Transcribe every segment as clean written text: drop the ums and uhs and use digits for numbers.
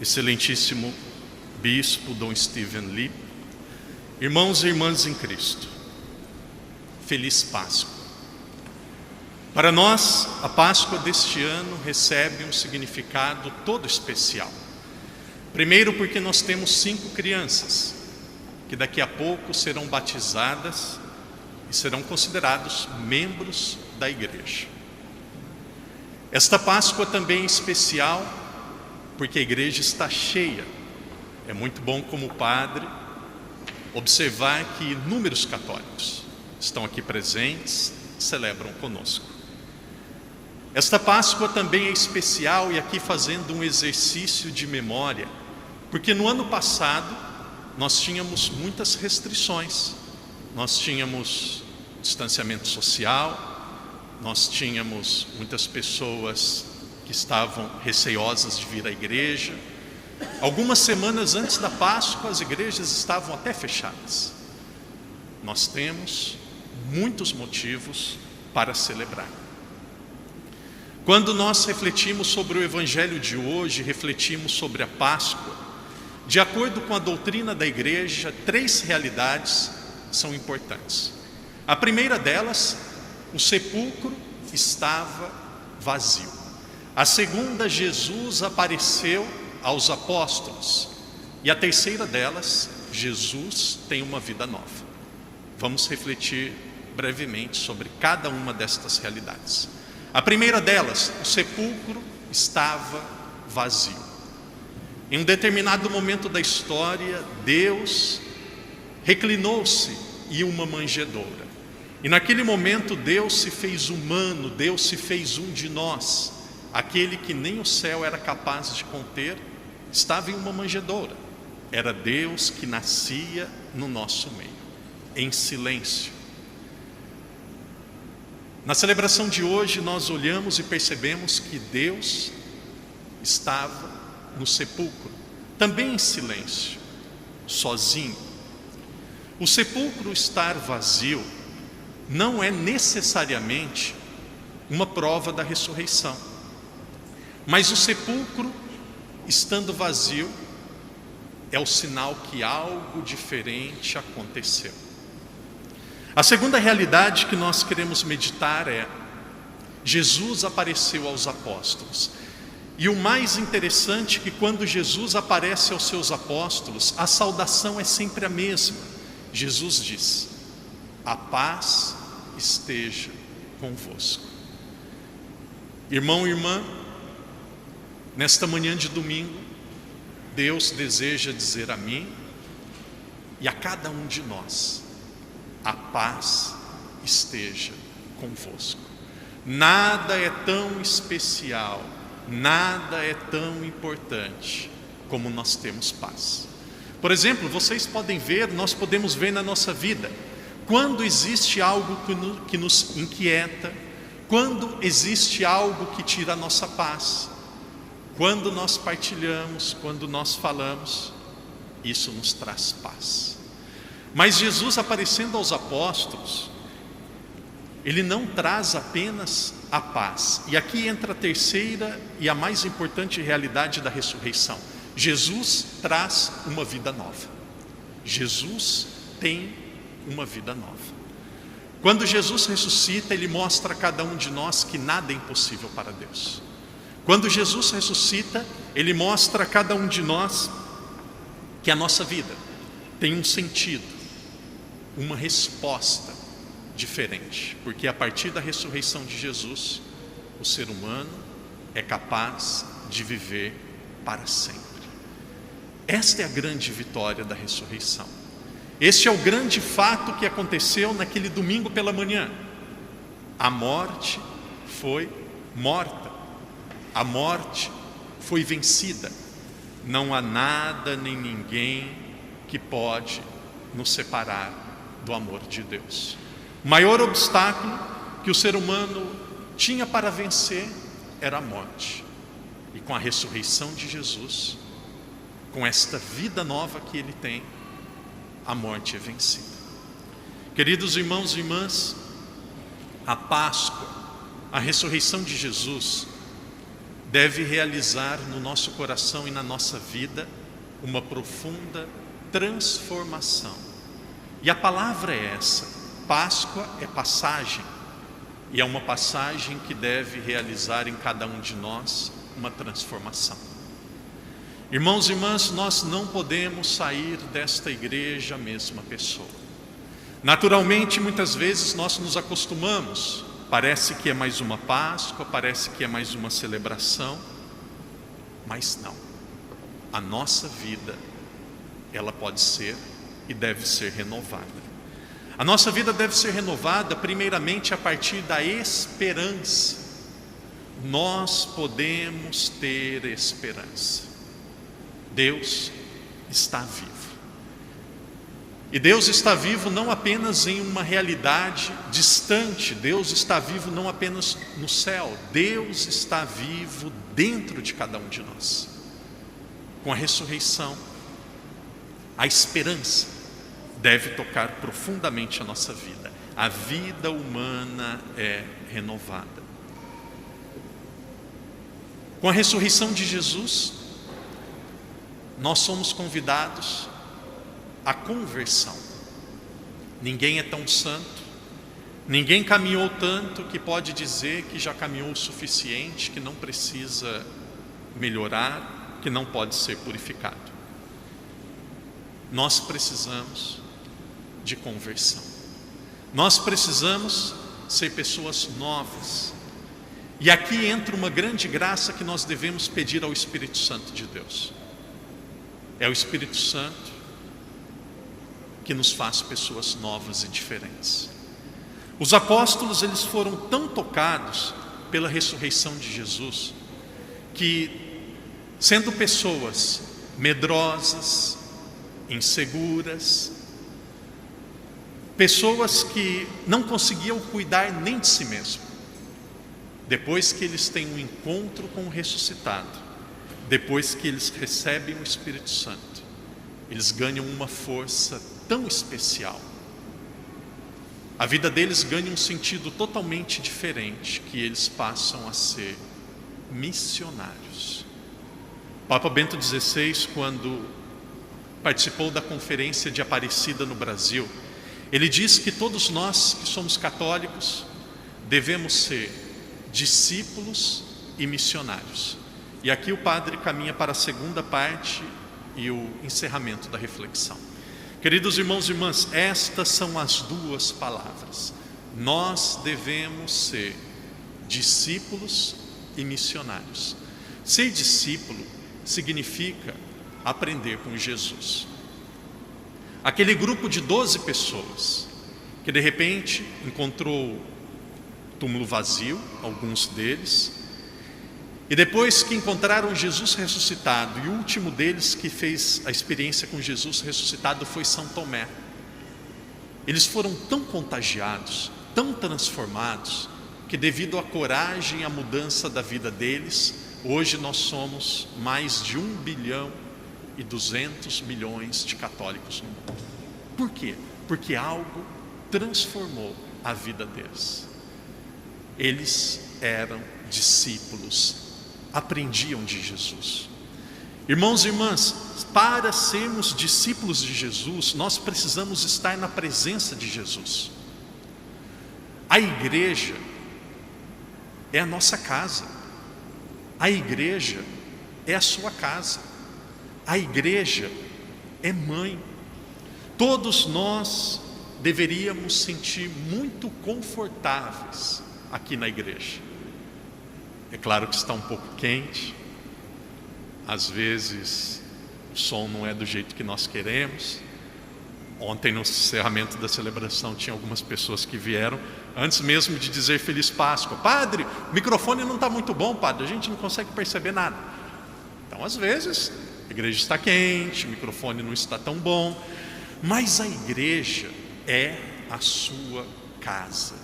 Excelentíssimo Bispo Dom Stephen Lee, irmãos e irmãs em Cristo, Feliz Páscoa. Para nós, a Páscoa deste ano recebe um significado todo especial. Primeiro porque nós temos 5 crianças, que daqui a pouco serão batizadas e serão considerados membros da igreja. Esta Páscoa também é especial porque a igreja está cheia. É muito bom, como padre, observar que inúmeros católicos estão aqui presentes, celebram conosco. Esta Páscoa também é especial, e aqui fazendo um exercício de memória, porque no ano passado nós tínhamos muitas restrições. Nós tínhamos distanciamento social, nós tínhamos muitas pessoas que estavam receosas de vir à igreja. Algumas semanas antes da Páscoa, as igrejas estavam até fechadas. Nós temos muitos motivos para celebrar. Quando nós refletimos sobre o Evangelho de hoje, refletimos sobre a Páscoa, de acordo com a doutrina da igreja, 3 realidades são importantes. A primeira delas, o sepulcro estava vazio. A segunda, Jesus apareceu aos apóstolos. E a terceira delas, Jesus tem uma vida nova. Vamos refletir brevemente sobre cada uma destas realidades. A primeira delas, o sepulcro estava vazio. Em um determinado momento da história, Deus reclinou-se em uma manjedoura. E naquele momento Deus se fez humano, Deus se fez um de nós. Aquele que nem o céu era capaz de conter, estava em uma manjedoura. Era Deus que nascia no nosso meio, em silêncio. Na celebração de hoje nós olhamos e percebemos que Deus estava no sepulcro, também em silêncio, sozinho. O sepulcro estar vazio não é necessariamente uma prova da ressurreição, mas o sepulcro estando vazio é o sinal que algo diferente aconteceu. A segunda realidade que nós queremos meditar é: Jesus apareceu aos apóstolos. E o mais interessante é que quando Jesus aparece aos seus apóstolos, a saudação é sempre a mesma. Jesus diz: a paz esteja convosco. Irmão e irmã, nesta manhã de domingo, Deus deseja dizer a mim e a cada um de nós: a paz esteja convosco. Nada é tão especial, nada é tão importante como nós temos paz. Por exemplo, vocês podem ver, nós podemos ver na nossa vida, quando existe algo que nos inquieta, quando existe algo que tira a nossa paz, quando nós partilhamos, quando nós falamos, isso nos traz paz. Mas Jesus aparecendo aos apóstolos, Ele não traz apenas a paz. E aqui entra a terceira e a mais importante realidade da ressurreição. Jesus traz uma vida nova. Jesus tem uma vida nova. Quando Jesus ressuscita, Ele mostra a cada um de nós que nada é impossível para Deus. Quando Jesus ressuscita, Ele mostra a cada um de nós que a nossa vida tem um sentido, uma resposta diferente, porque a partir da ressurreição de Jesus, o ser humano é capaz de viver para sempre. Esta é a grande vitória da ressurreição. Este é o grande fato que aconteceu naquele domingo pela manhã. A morte foi morta, a morte foi vencida. Não há nada nem ninguém que pode nos separar do amor de Deus. O maior obstáculo que o ser humano tinha para vencer era a morte. E com a ressurreição de Jesus, com esta vida nova que Ele tem, a morte é vencida. Queridos irmãos e irmãs, a Páscoa, a ressurreição de Jesus, deve realizar no nosso coração e na nossa vida uma profunda transformação. E a palavra é essa: Páscoa é passagem, e é uma passagem que deve realizar em cada um de nós uma transformação. Irmãos e irmãs, nós não podemos sair desta igreja a mesma pessoa. Naturalmente, muitas vezes nós nos acostumamos, parece que é mais uma Páscoa, parece que é mais uma celebração, mas não. A nossa vida, ela pode ser e deve ser renovada. A nossa vida deve ser renovada primeiramente a partir da esperança. Nós podemos ter esperança. Deus está vivo. E Deus está vivo não apenas em uma realidade distante. Deus está vivo não apenas no céu. Deus está vivo dentro de cada um de nós. Com a ressurreição, a esperança deve tocar profundamente a nossa vida. A vida humana é renovada. Com a ressurreição de Jesus, nós somos convidados à conversão. Ninguém é tão santo, ninguém caminhou tanto que pode dizer que já caminhou o suficiente, que não precisa melhorar, que não pode ser purificado. Nós precisamos de conversão. Nós precisamos ser pessoas novas. E aqui entra uma grande graça que nós devemos pedir ao Espírito Santo de Deus. É o Espírito Santo que nos faz pessoas novas e diferentes. Os apóstolos, eles foram tão tocados pela ressurreição de Jesus, que sendo pessoas medrosas, inseguras, pessoas que não conseguiam cuidar nem de si mesmo, depois que eles têm um encontro com o ressuscitado, depois que eles recebem o Espírito Santo, eles ganham uma força tão especial. A vida deles ganha um sentido totalmente diferente, que eles passam a ser missionários. Papa Bento XVI, quando participou da conferência de Aparecida no Brasil, ele diz que todos nós que somos católicos devemos ser discípulos e missionários. E aqui o padre caminha para a segunda parte e o encerramento da reflexão. Queridos irmãos e irmãs, estas são as duas palavras. Nós devemos ser discípulos e missionários. Ser discípulo significa aprender com Jesus. Aquele grupo de 12 pessoas que de repente encontrou túmulo vazio, alguns deles, e depois que encontraram Jesus ressuscitado, e o último deles que fez a experiência com Jesus ressuscitado foi São Tomé. Eles foram tão contagiados, tão transformados, que devido à coragem e à mudança da vida deles, hoje nós somos mais de 1,2 bilhão de católicos no mundo. Por quê? Porque algo transformou a vida deles. Eles eram discípulos, aprendiam de Jesus. Irmãos e irmãs, para sermos discípulos de Jesus, nós precisamos estar na presença de Jesus. A igreja é a nossa casa. A igreja é a sua casa. A igreja é mãe. Todos nós deveríamos sentir muito confortáveis aqui na igreja. É claro que está um pouco quente, às vezes o som não é do jeito que nós queremos. Ontem no encerramento da celebração tinha algumas pessoas que vieram antes mesmo de dizer Feliz Páscoa. Padre, o microfone não está muito bom, padre, a gente não consegue perceber nada. Então às vezes a igreja está quente, o microfone não está tão bom, mas a igreja é a sua casa.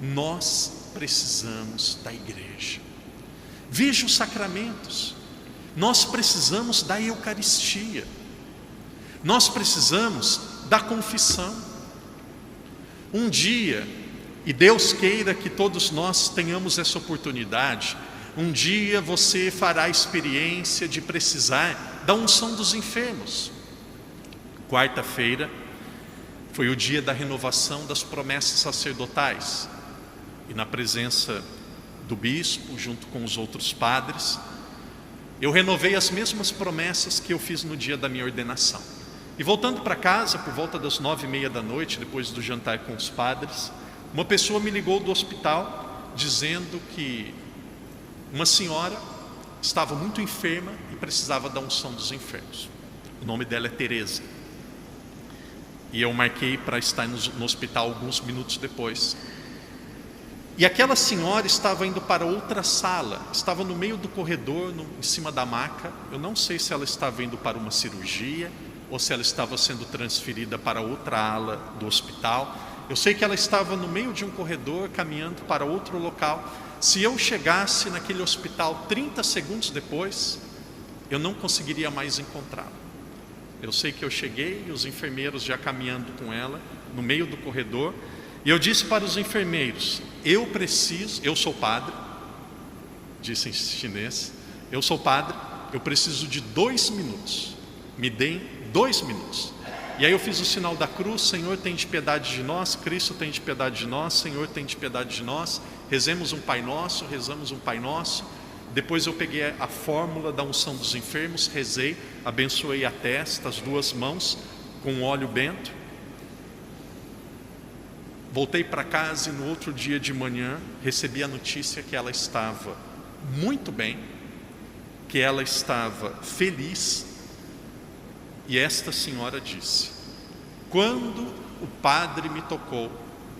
Nós precisamos da igreja. Veja os sacramentos. Nós precisamos da Eucaristia. Nós precisamos da confissão. Um dia, e Deus queira que todos nós tenhamos essa oportunidade, um dia você fará a experiência de precisar da unção dos enfermos. Quarta-feira foi o dia da renovação das promessas sacerdotais, e na presença do bispo, junto com os outros padres, eu renovei as mesmas promessas que eu fiz no dia da minha ordenação. E voltando para casa, por volta das 9h30 da noite, depois do jantar com os padres, uma pessoa me ligou do hospital dizendo que uma senhora estava muito enferma e precisava da unção dos enfermos. O nome dela é Teresa. E eu marquei para estar no hospital alguns minutos depois. E aquela senhora estava indo para outra sala, estava no meio do corredor, em cima da maca. Eu não sei se ela estava indo para uma cirurgia ou se ela estava sendo transferida para outra ala do hospital. Eu sei que ela estava no meio de um corredor, caminhando para outro local. Se eu chegasse naquele hospital 30 segundos depois, eu não conseguiria mais encontrá-la. Eu sei que eu cheguei e os enfermeiros já caminhando com ela no meio do corredor. E eu disse para os enfermeiros: eu sou padre, disse em chinês, eu sou padre, eu preciso de 2 minutos, me deem 2 minutos. E aí eu fiz o sinal da cruz: Senhor, tem de piedade de nós, Cristo tem de piedade de nós, Senhor, tem de piedade de nós. Rezemos um Pai Nosso, rezamos um Pai Nosso. Depois eu peguei a fórmula da unção dos enfermos, rezei, abençoei a testa, as 2 mãos com óleo bento. Voltei para casa e no outro dia de manhã recebi a notícia que ela estava muito bem, que ela estava feliz. E esta senhora disse: quando o padre me tocou,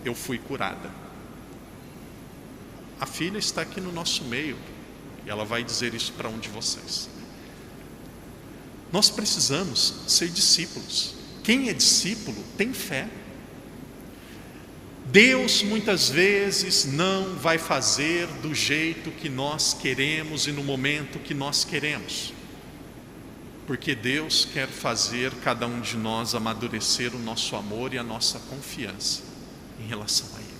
eu fui curada. A filha está aqui no nosso meio e ela vai dizer isso para um de vocês. Nós precisamos ser discípulos. Quem é discípulo tem fé. Deus muitas vezes não vai fazer do jeito que nós queremos e no momento que nós queremos, porque Deus quer fazer cada um de nós amadurecer o nosso amor e a nossa confiança em relação a Ele.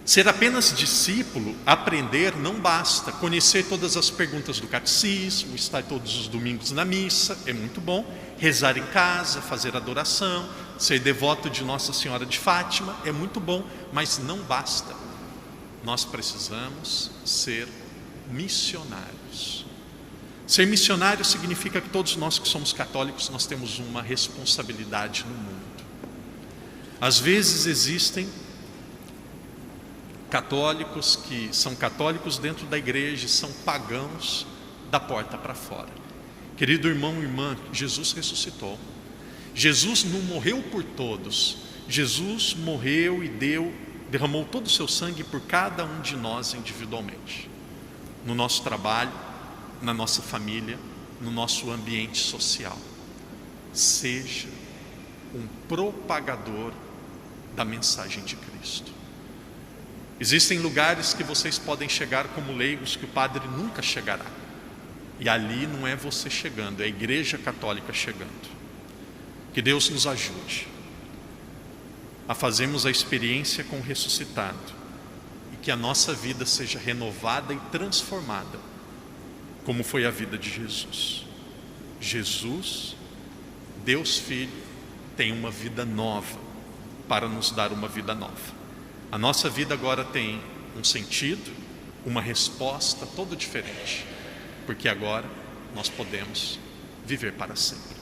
Ser apenas discípulo, aprender, não basta. Conhecer todas as perguntas do catecismo, estar todos os domingos na missa, é muito bom. Rezar em casa, fazer adoração, ser devoto de Nossa Senhora de Fátima, é muito bom, mas não basta. Nós precisamos ser missionários. Ser missionário significa que todos nós que somos católicos, nós temos uma responsabilidade no mundo. Às vezes existem católicos que são católicos dentro da igreja e são pagãos da porta para fora. Querido irmão e irmã, Jesus ressuscitou. Jesus não morreu por todos. Jesus morreu e derramou todo o seu sangue por cada um de nós individualmente. No nosso trabalho, na nossa família, no nosso ambiente social. Seja um propagador da mensagem de Cristo. Existem lugares que vocês podem chegar como leigos que o padre nunca chegará. E ali não é você chegando, é a Igreja Católica chegando. Que Deus nos ajude a fazermos a experiência com o ressuscitado e que a nossa vida seja renovada e transformada, como foi a vida de Jesus. Jesus, Deus Filho, tem uma vida nova para nos dar uma vida nova. A nossa vida agora tem um sentido, uma resposta toda diferente, porque agora nós podemos viver para sempre.